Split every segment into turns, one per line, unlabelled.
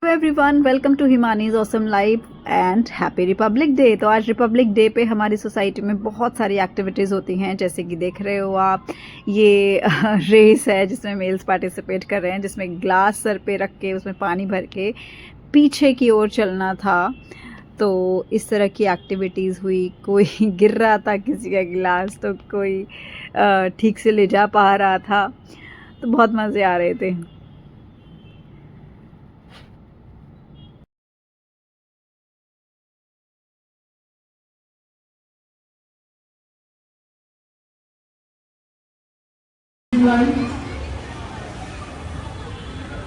Hello everyone, welcome to Himani's awesome life and happy republic day. तो आज Republic day पे हमारी सोसाइटी में बहुत सारी एक्टिविटीज़ होती हैं, जैसे कि देख रहे हो आप ये रेस है जिसमें मेल्स पार्टिसिपेट कर रहे हैं, जिसमें ग्लास सर पे रख के उसमें पानी भर के पीछे की ओर चलना था। तो इस तरह की एक्टिविटीज़ हुई। कोई गिर रहा था किसी का गिलास, तो कोई ठीक से ले जा पा रहा था। तो बहुत मज़े आ रहे थे।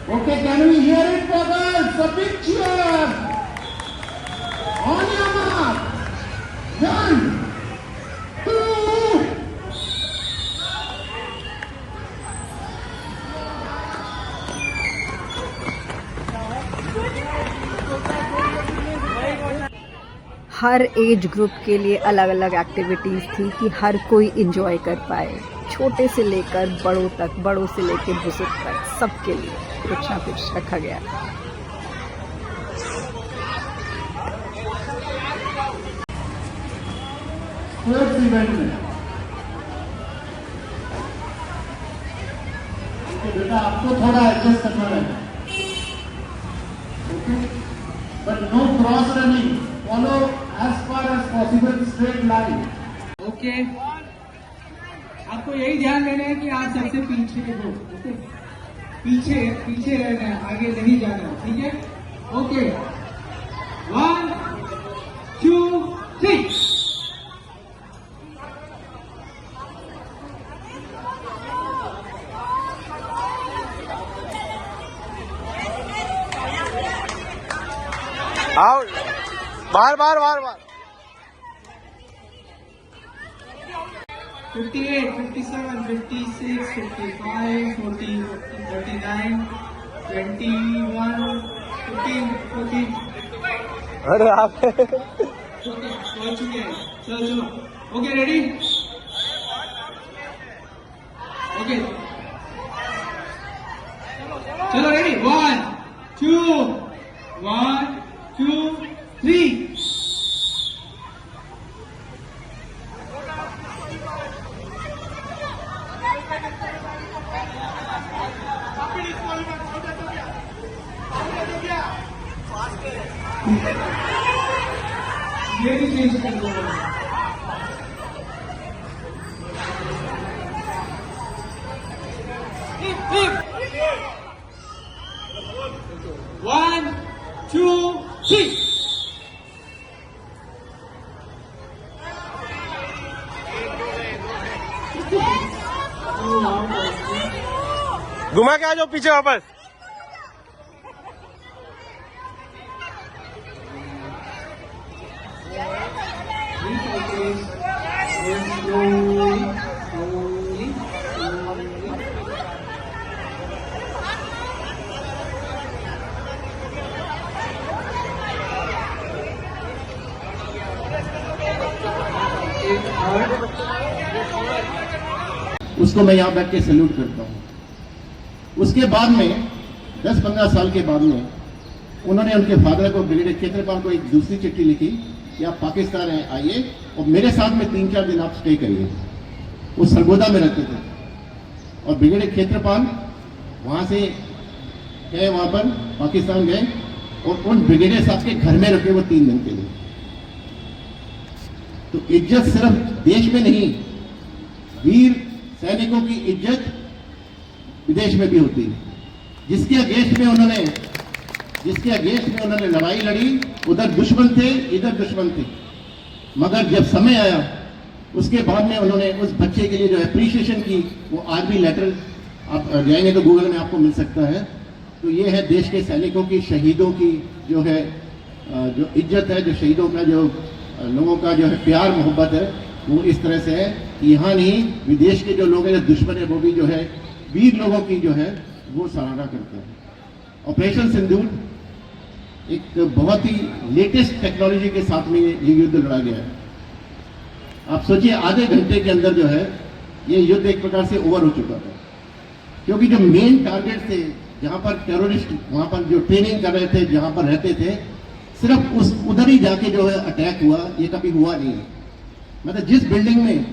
Okay, can we hear it for girls? A big cheer! On your mark! 1, 2.
Her age group के लिए अलग अलग एक्टिविटीज़ थी कि हर कोई इंजॉय कर पाए, छोटे से लेकर बड़ों तक, बड़ों से लेकर बुजुर्ग तक, सबके लिए कुछ ना कुछ रखा गया।
First event में बेटा आपको थोड़ा एडजस्ट करना है, okay, but no cross running, follow as far as possible straight line.
Okay, आपको यही ध्यान देना है कि आप सबसे पीछे हो। ओके, पीछे पीछे रहना है, आगे नहीं जाना, ठीक है? ओके, 1, 2, 3।
आओ बार बार बार बार
58, 57, 56, 55, 40, 39, 21, 15, 14।
अरे आप
ओके, पहुंच चुके हैं। चलो ओके, रेडी? ओके, चलो रेडी? 1, 2, 1, 2, 3। ये भी चेंज कर दो। 1, 2, 3।
घुमा के आ जाओ पीछे वापस।
उसको मैं यहाँ बैठ के सैल्यूट करता हूँ। उसके बाद में 10-15 साल के बाद में उन्होंने उनके फादर को, ब्रिगेडियर क्षेत्रपाल को, एक दूसरी चिट्ठी लिखी कि आप पाकिस्तान आइए और मेरे साथ में 3-4 दिन आप स्टे करिए। वो सरगोदा में रहते थे और ब्रिगेडियर क्षेत्रपाल वहाँ से गए, वहाँ पर पाकिस्तान गए और उन ब्रिगेडियर साहब के घर में रुके वो 3 दिन के लिए। तो इज्जत सिर्फ देश में नहीं, वीर सैनिकों की इज्जत विदेश में भी होती है। जिसके अगेंस्ट में उन्होंने लड़ाई लड़ी, उधर दुश्मन थे, इधर दुश्मन थे, मगर जब समय आया उसके बाद में उन्होंने उस बच्चे के लिए जो अप्रिशिएशन की, वो आर्मी लेटर आप जाएंगे तो गूगल में आपको मिल सकता है। तो ये है देश के सैनिकों की, शहीदों की जो है जो इज्जत है, जो शहीदों का, जो लोगों का जो है प्यार मोहब्बत है, वो इस तरह से है कि यहाँ नहीं, विदेश के जो लोग हैं, जो दुश्मन है, वो भी जो है वीर लोगों की जो है वो सराहना करते हैं। ऑपरेशन सिंदूर एक बहुत ही लेटेस्ट टेक्नोलॉजी के साथ में ये युद्ध लड़ा गया है। आप सोचिए, आधे घंटे के अंदर जो है ये युद्ध एक प्रकार से ओवर हो चुका था, क्योंकि जो मेन टारगेट थे जहाँ पर टेररिस्ट वहाँ पर जो ट्रेनिंग कर रहे थे, जहाँ पर रहते थे, सिर्फ उस उधर ही जाके जो है अटैक हुआ, ये कभी हुआ नहीं है। मतलब जिस बिल्डिंग में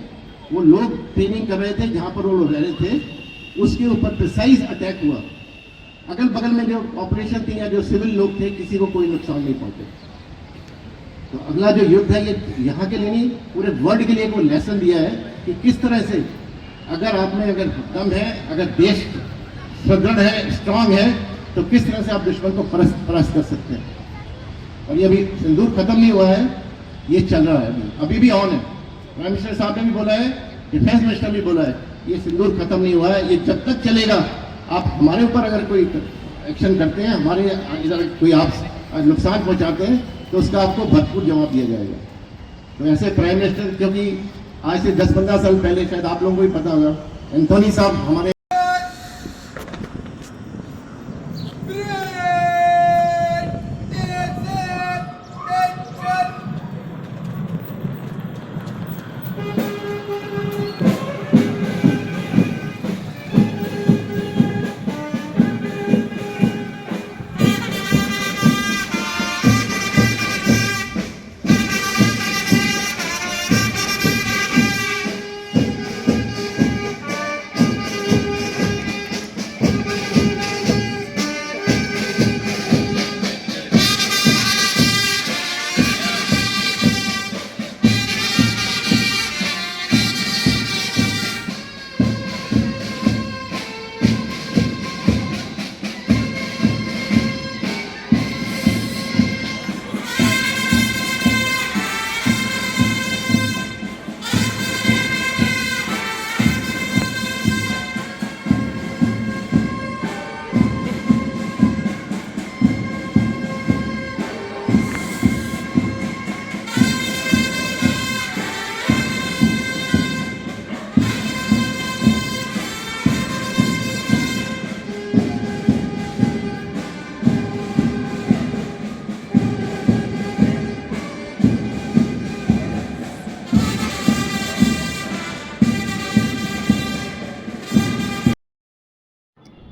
वो लोग ट्रेनिंग कर रहे थे, जहाँ पर वो लोग रह रहे थे, उसके ऊपर प्रिसाइज अटैक हुआ। अगल बगल में जो ऑपरेशन थी या जो सिविल लोग थे, किसी को कोई नुकसान नहीं पहुंचे। तो अगला जो युद्ध है ये यहाँ के लिए नहीं, पूरे वर्ल्ड के लिए वो लेसन दिया है कि किस तरह से अगर आप में अगर दम है, अगर देश सुदृढ़ है, स्ट्रांग है, तो किस तरह से आप दुश्मन को परास्त कर सकते हैं। और ये अभी सिंदूर खत्म नहीं हुआ है, ये चल रहा है, अभी भी ऑन है। प्राइम मिनिस्टर साहब ने भी बोला है, डिफेंस मिनिस्टर भी बोला है, ये सिंदूर खत्म नहीं हुआ है, ये जब तक चलेगा। आप हमारे ऊपर अगर कोई एक्शन करते हैं, हमारे इधर कोई आप नुकसान पहुंचाते हैं, तो उसका आपको भरपूर जवाब दिया जाएगा। तो ऐसे प्राइम मिनिस्टर, क्योंकि आज से 10-15 साल पहले, शायद आप लोगों को भी पता होगा, एंथोनी साहब हमारे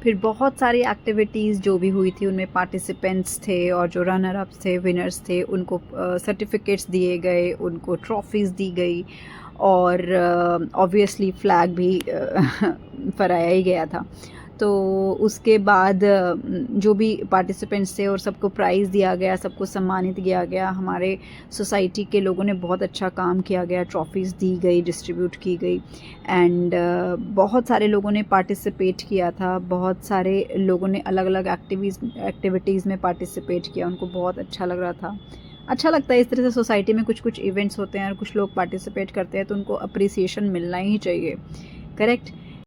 फिर बहुत सारी एक्टिविटीज़ जो भी हुई थी उनमें पार्टिसिपेंट्स थे और जो रनर अप्स थे, विनर्स थे, उनको सर्टिफिकेट्स दिए गए, उनको ट्रॉफीज़ दी गई और ऑब्वियसली फ्लैग भी फहराया ही गया था। तो उसके बाद जो भी पार्टिसिपेंट्स थे और सबको प्राइज़ दिया गया, सबको सम्मानित किया गया। हमारे सोसाइटी के लोगों ने बहुत अच्छा काम किया गया, ट्रॉफीज़ दी गई, डिस्ट्रीब्यूट की गई एंड बहुत सारे लोगों ने पार्टिसिपेट किया था। बहुत सारे लोगों ने अलग अलग एक्टिविटीज़ में पार्टिसिपेट किया, उनको बहुत अच्छा लग रहा था। अच्छा लगता है इस तरह से सोसाइटी में कुछ इवेंट्स होते हैं और कुछ लोग पार्टिसिपेट करते हैं तो उनको अप्रिसिएशन मिलना ही चाहिए, करेक्ट।